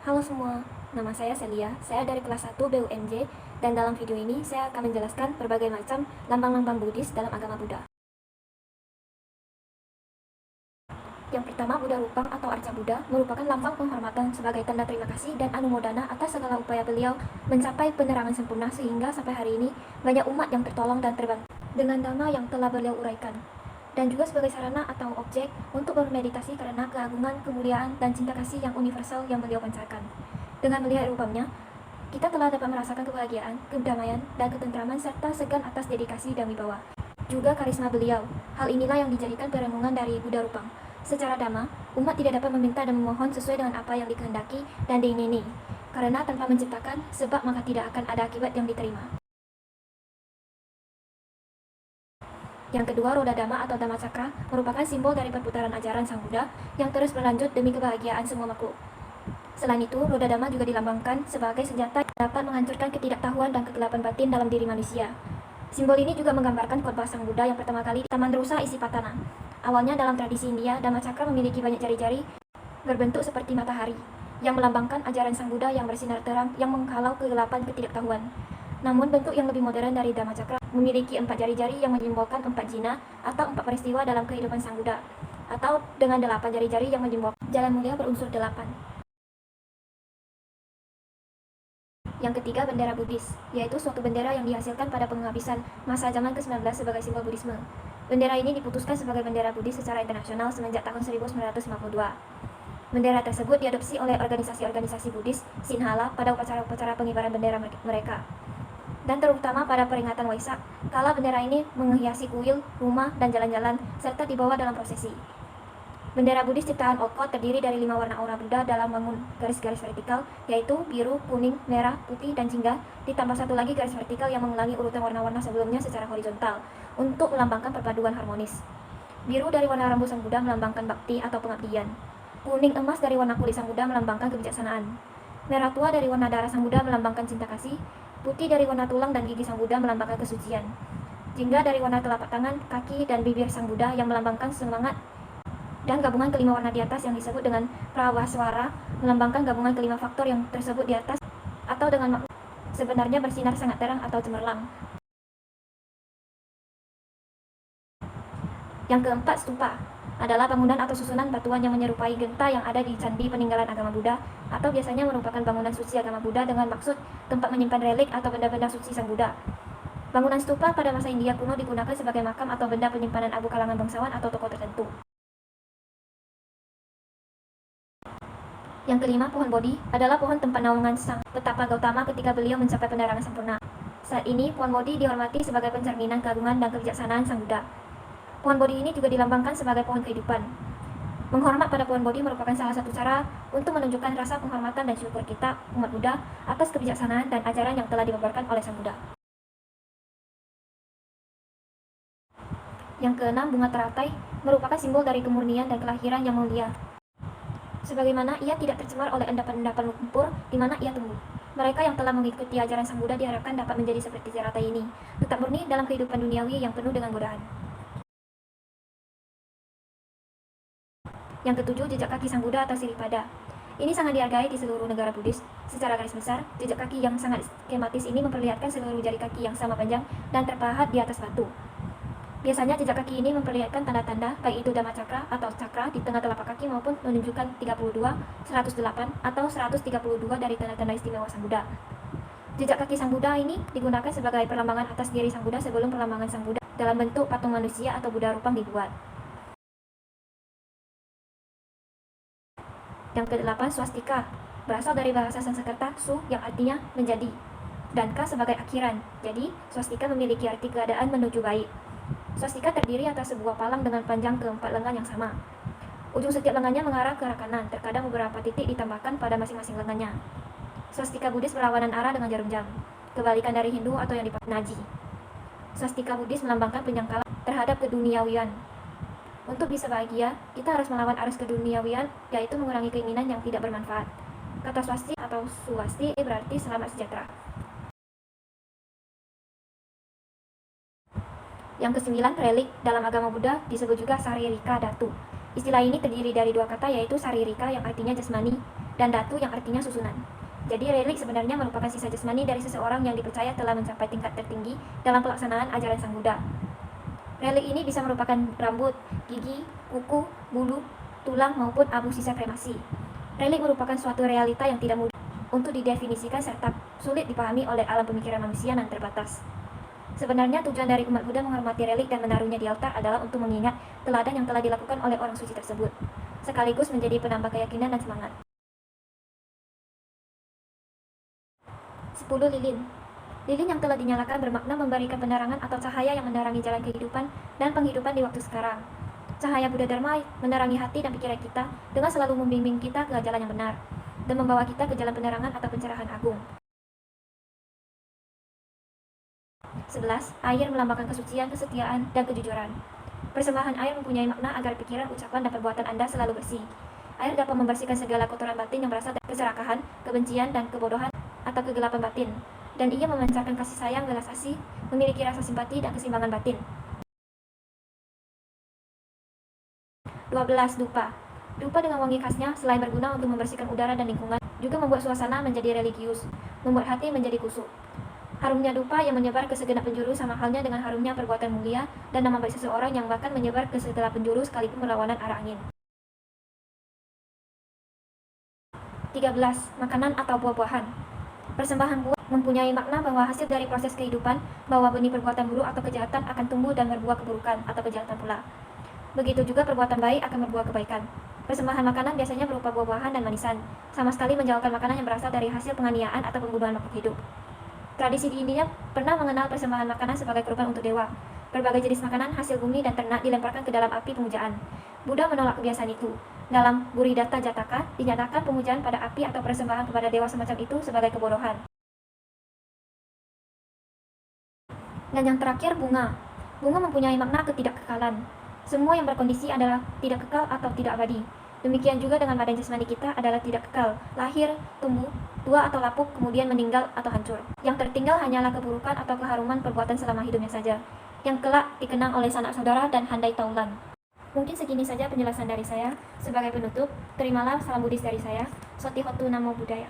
Halo semua, nama saya Celia. Saya dari kelas 1 BUMJ dan dalam video ini saya akan menjelaskan berbagai macam lambang-lambang Buddhis dalam agama Buddha. Yang pertama, Buddha Rupang atau Arca Buddha merupakan lambang penghormatan sebagai tanda terima kasih dan anumodana atas segala upaya beliau mencapai penerangan sempurna sehingga sampai hari ini banyak umat yang tertolong dan terbantu dengan dhamma yang telah beliau uraikan. Dan juga sebagai sarana atau objek untuk bermeditasi karena keagungan, kemuliaan, dan cinta kasih yang universal yang beliau pancarkan. Dengan melihat rupanya, kita telah dapat merasakan kebahagiaan, kedamaian, dan ketentraman serta segan atas dedikasi dan wibawa. Juga karisma beliau. Hal inilah yang dijadikan perenungan dari Buddha Rupang. Secara dhamma, umat tidak dapat meminta dan memohon sesuai dengan apa yang dikehendaki dan diingini. Karena tanpa menciptakan sebab maka tidak akan ada akibat yang diterima. Yang kedua, roda dhamma atau dhamma cakra merupakan simbol dari perputaran ajaran Sang Buddha yang terus berlanjut demi kebahagiaan semua makhluk. Selain itu, roda dhamma juga dilambangkan sebagai senjata yang dapat menghancurkan ketidaktahuan dan kegelapan batin dalam diri manusia. Simbol ini juga menggambarkan khotbah Sang Buddha yang pertama kali di Taman Rusa Isipatana. Awalnya dalam tradisi India, dhamma cakra memiliki banyak jari-jari berbentuk seperti matahari yang melambangkan ajaran Sang Buddha yang bersinar terang yang menghalau kegelapan ketidaktahuan. Namun bentuk yang lebih modern dari dhamma cakra memiliki 4 jari-jari yang menyimbolkan 4 jina atau 4 peristiwa dalam kehidupan Sang Buddha, atau dengan 8 jari-jari yang menyimbolkan jalan mulia berunsur 8. Yang ketiga, bendera Buddhis, yaitu suatu bendera yang dihasilkan pada penghabisan masa zaman ke-19 sebagai simbol Buddhisme. Bendera ini diputuskan sebagai bendera Buddhis secara internasional semenjak tahun 1952. Bendera tersebut diadopsi oleh organisasi-organisasi Buddhis Sinhala pada upacara-upacara pengibaran bendera mereka. Dan terutama pada peringatan Waisak, kala bendera ini menghiasi kuil, rumah, dan jalan-jalan, serta dibawa dalam prosesi. Bendera Buddhis ciptaan Olcott terdiri dari 5 warna aura Buddha dalam bangun garis-garis vertikal, yaitu biru, kuning, merah, putih, dan jingga, ditambah satu lagi garis vertikal yang mengulangi urutan warna-warna sebelumnya secara horizontal, untuk melambangkan perpaduan harmonis. Biru dari warna rambut Sang Buddha melambangkan bakti atau pengabdian. Kuning emas dari warna kulit Sang Buddha melambangkan kebijaksanaan. Merah tua dari warna darah Sang Buddha melambangkan cinta kasih. Putih dari warna tulang dan gigi Sang Buddha melambangkan kesucian. Jingga dari warna telapak tangan, kaki, dan bibir Sang Buddha yang melambangkan semangat. Dan gabungan kelima warna di atas yang disebut dengan prawaswara melambangkan gabungan kelima faktor yang tersebut di atas, atau dengan makna sebenarnya bersinar sangat terang atau cemerlang. Yang keempat, stupa adalah bangunan atau susunan batuan yang menyerupai genta yang ada di candi peninggalan agama Buddha, atau biasanya merupakan bangunan suci agama Buddha dengan maksud tempat menyimpan relik atau benda-benda suci Sang Buddha. Bangunan stupa pada masa India kuno digunakan sebagai makam atau benda penyimpanan abu kalangan bangsawan atau tokoh tertentu. Yang kelima, pohon Bodhi adalah pohon tempat naungan Sang Petapa Gautama ketika beliau mencapai penerangan sempurna. Saat ini, pohon Bodhi dihormati sebagai pencerminan keagungan dan kebijaksanaan Sang Buddha. Pohon Bodhi ini juga dilambangkan sebagai pohon kehidupan. Menghormat pada pohon Bodhi merupakan salah satu cara untuk menunjukkan rasa penghormatan dan syukur kita, umat Buddha, atas kebijaksanaan dan ajaran yang telah dibabarkan oleh Sang Buddha. Yang keenam, bunga teratai merupakan simbol dari kemurnian dan kelahiran yang mulia. Sebagaimana ia tidak tercemar oleh endapan-endapan lumpur di mana ia tumbuh. Mereka yang telah mengikuti ajaran Sang Buddha diharapkan dapat menjadi seperti teratai ini, tetap murni dalam kehidupan duniawi yang penuh dengan godaan. Yang ketujuh, jejak kaki Sang Buddha atau Siripada. Ini sangat dihargai di seluruh negara Buddhis. Secara garis besar, jejak kaki yang sangat skematis ini memperlihatkan seluruh jari kaki yang sama panjang dan terpahat di atas batu. Biasanya jejak kaki ini memperlihatkan tanda-tanda, baik itu dhamma cakra atau cakra di tengah telapak kaki maupun menunjukkan 32, 108, atau 132 dari tanda-tanda istimewa Sang Buddha. Jejak kaki Sang Buddha ini digunakan sebagai perlambangan atas diri Sang Buddha sebelum perlambangan Sang Buddha dalam bentuk patung manusia atau Buddha Rupang dibuat. Yang kedelapan, swastika berasal dari bahasa Sanskerta su yang artinya menjadi dan ka sebagai akhiran. Jadi, swastika memiliki arti keadaan menuju baik. Swastika terdiri atas sebuah palang dengan panjang keempat lengan yang sama. Ujung setiap lengannya mengarah ke arah kanan, terkadang beberapa titik ditambahkan pada masing-masing lengannya. Swastika Buddhis berlawanan arah dengan jarum jam, kebalikan dari Hindu atau yang dipakai Naji. Swastika Buddhis melambangkan penyangkalan terhadap keduniawian. Untuk bisa bahagia, kita harus melawan arus keduniawian, yaitu mengurangi keinginan yang tidak bermanfaat. Kata swasti atau suwasti berarti selamat sejahtera. Yang kesembilan, relik dalam agama Buddha disebut juga saririka datu. Istilah ini terdiri dari dua kata, yaitu saririka yang artinya jasmani dan datu yang artinya susunan. Jadi relik sebenarnya merupakan sisa jasmani dari seseorang yang dipercaya telah mencapai tingkat tertinggi dalam pelaksanaan ajaran Sang Buddha. Relik ini bisa merupakan rambut, gigi, kuku, bulu, tulang maupun abu sisa kremasi. Relik merupakan suatu realita yang tidak mudah untuk didefinisikan serta sulit dipahami oleh alam pemikiran manusia yang terbatas. Sebenarnya tujuan dari umat Buddha menghormati relik dan menaruhnya di altar adalah untuk mengingat teladan yang telah dilakukan oleh orang suci tersebut, sekaligus menjadi penambah keyakinan dan semangat. 10 lilin. Lilin yang telah dinyalakan bermakna memberikan penerangan atau cahaya yang menerangi jalan kehidupan dan penghidupan di waktu sekarang. Cahaya Buddha Dharma menerangi hati dan pikiran kita dengan selalu membimbing kita ke jalan yang benar dan membawa kita ke jalan penerangan atau pencerahan agung. 11. Air melambangkan kesucian, kesetiaan, dan kejujuran. Persembahan air mempunyai makna agar pikiran, ucapan, dan perbuatan Anda selalu bersih. Air dapat membersihkan segala kotoran batin yang berasal dari keserakahan, kebencian, dan kebodohan atau kegelapan batin. Dan ia memancarkan kasih sayang, belas asih, memiliki rasa simpati, dan keseimbangan batin. 12. Dupa. Dupa dengan wangi khasnya selain berguna untuk membersihkan udara dan lingkungan, juga membuat suasana menjadi religius, membuat hati menjadi kusuk. Harumnya dupa yang menyebar ke segenap penjuru sama halnya dengan harumnya perbuatan mulia dan nama baik seseorang yang bahkan menyebar ke segala penjuru sekalipun berlawanan arah angin. 13. Makanan atau buah-buahan. Persembahan buah mempunyai makna bahwa hasil dari proses kehidupan, bahwa benih perbuatan buruk atau kejahatan akan tumbuh dan berbuah keburukan atau kejahatan pula. Begitu juga perbuatan baik akan berbuah kebaikan. Persembahan makanan biasanya berupa buah-buahan dan manisan, sama sekali menjauhkan makanan yang berasal dari hasil penganiayaan atau pembunuhan makhluk hidup. Tradisi di India pernah mengenal persembahan makanan sebagai kurban untuk dewa. Berbagai jenis makanan hasil bumi dan ternak dilemparkan ke dalam api pemujaan. Buddha menolak kebiasaan itu. Dalam Buddhadatta Jataka dinyatakan pemujaan pada api atau persembahan kepada dewa semacam itu sebagai kebodohan. Dan yang terakhir, bunga. Bunga mempunyai makna ketidakkekalan. Semua yang berkondisi adalah tidak kekal atau tidak abadi. Demikian juga dengan badan jasmani kita adalah tidak kekal, lahir, tumbuh, tua atau lapuk, kemudian meninggal atau hancur. Yang tertinggal hanyalah keburukan atau keharuman perbuatan selama hidupnya saja, yang kelak dikenang oleh sanak saudara dan handai taulan. Mungkin segini saja penjelasan dari saya. Sebagai penutup, terimalah salam Buddhis dari saya. Sotihotu Namo Buddhaya.